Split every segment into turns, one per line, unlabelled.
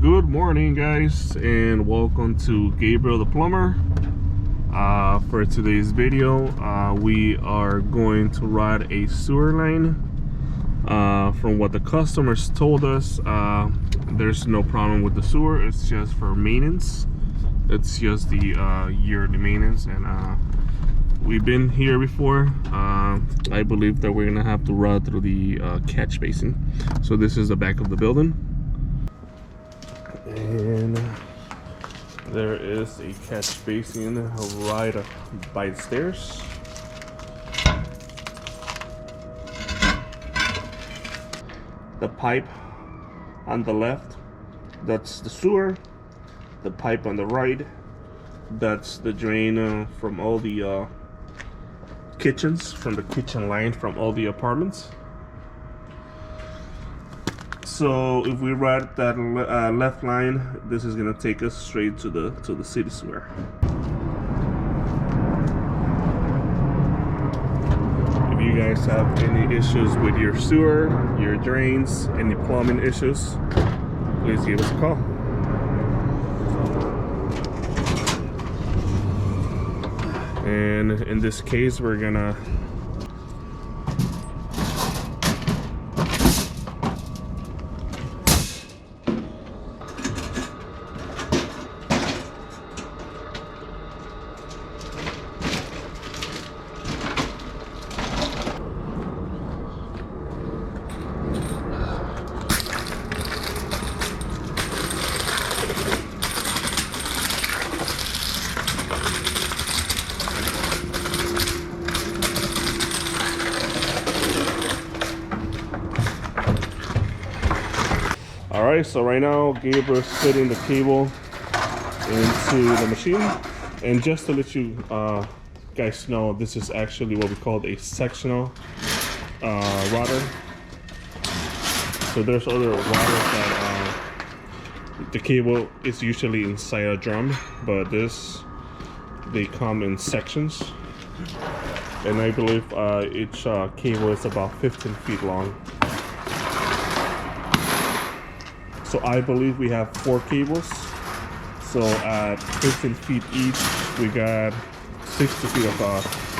Good morning, guys, and welcome to Gabriel the Plumber. For today's video, we are going to run a sewer line. From what the customers told us, there's no problem with the sewer. It's just for maintenance. It's just the yearly maintenance, and we've been here before. I believe that we're gonna have to run through the catch basin. So this is the back of the building, and there is a catch basin right by the stairs. The pipe on the left, that's the sewer. The pipe on the right, that's the drain from all the kitchens, from the kitchen line from all the apartments. So if we ride that left line, this is gonna take us straight to the city sewer. If you guys have any issues with your sewer, your drains, any plumbing issues, please give us a call. And in this case, we're gonna Alright, so right now Gabriel's fitting the cable into the machine, and just to let you guys know, this is actually what we call a sectional router. So there's other routers that the cable is usually inside a drum, but they come in sections, and I believe each cable is about 15 feet long. So I believe we have 4 cables. So at 15 feet each, we got 60 feet of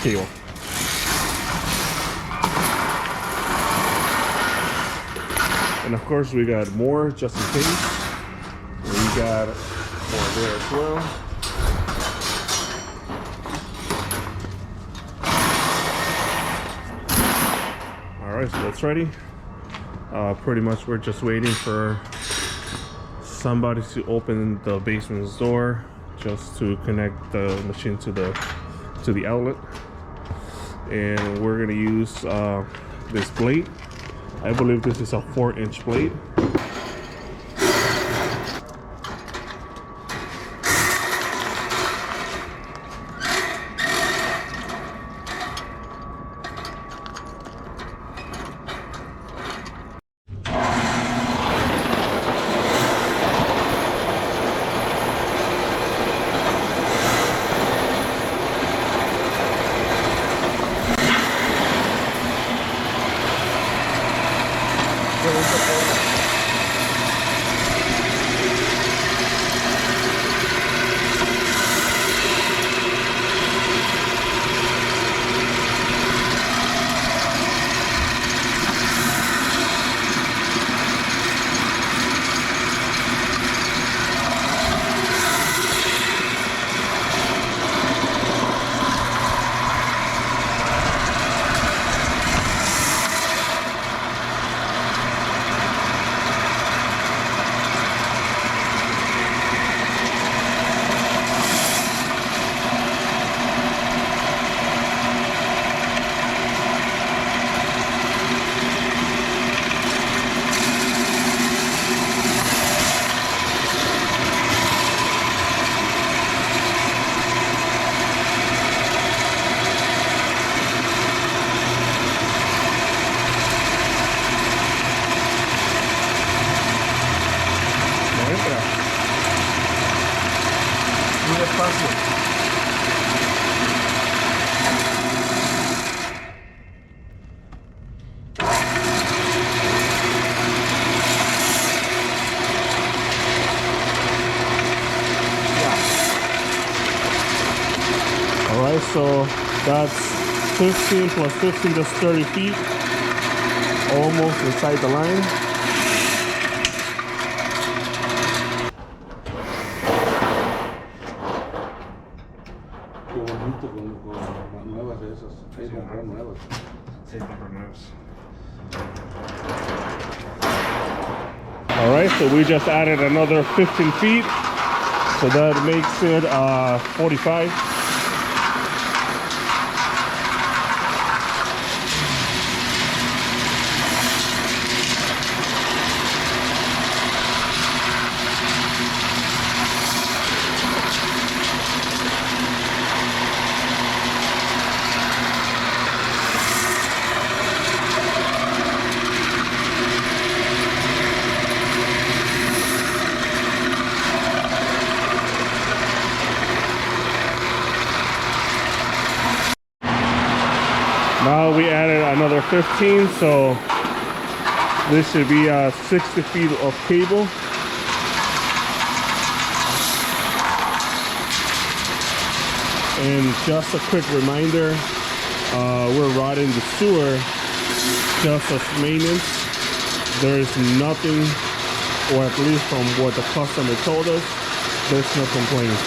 cable. And of course we got more just in case. We got more there as well. Alright, so that's ready. Pretty much we're just waiting for somebody to open the basement's door just to connect the machine to the outlet, and we're gonna use this blade. I believe this is a 4-inch blade. right, so that's 15 plus 15, that's 30 feet. Almost inside the line.
Qué bonito con nuevas de esas. Hay que comprar nuevas.
Sí, comprar nuevas. All right, so we just added another 15 feet. So that makes it 45. Now we added another 15, so this should be 60 feet of cable. And just a quick reminder, we're routing the sewer just as maintenance. There is nothing, or at least from what the customer told us, there's no complaints.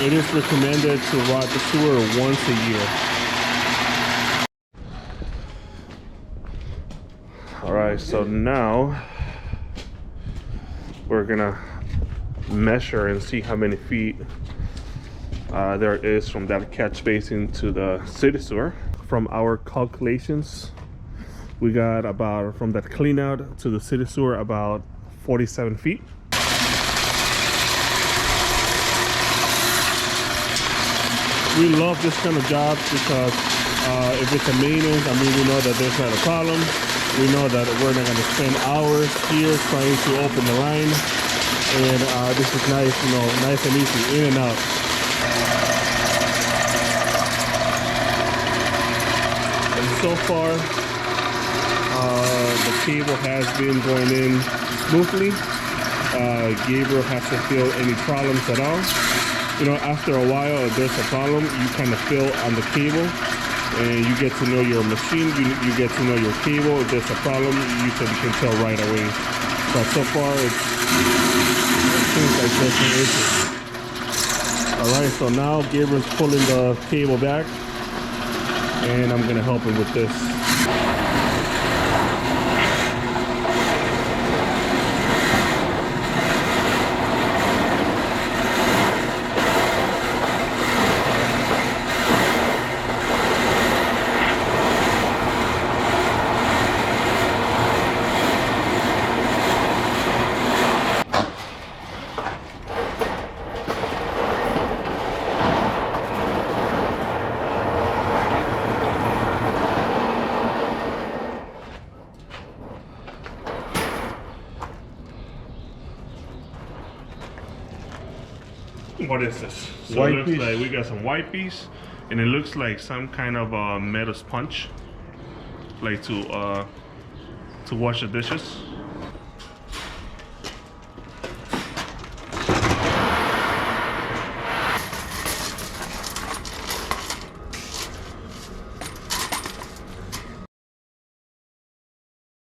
It is recommended to route the sewer once a year. Alright, so now we're gonna measure and see how many feet there is from that catch basin to the city sewer. From our calculations, we got about, from that clean out to the city sewer, about 47 feet. We love this kind of job because if it's a maintenance, I mean, we know that there's not a problem. We know that we're not going to spend hours here trying to open the line. And this is nice, you know, nice and easy, in and out. And so far, the cable has been going in smoothly. Gabriel hasn't feel any problems at all. You know, after a while, if there's a problem, you kind of feel on the cable. And you get to know your machine, you get to know your cable. If there's a problem, you can tell right away. But so far, it seems like there's no issue. Alright, so now Gabriel's pulling the cable back, and I'm gonna help him with this. What is this? So
White
it looks
piece.
like we got some white piece, and it looks like some kind of metal sponge, like to wash the dishes.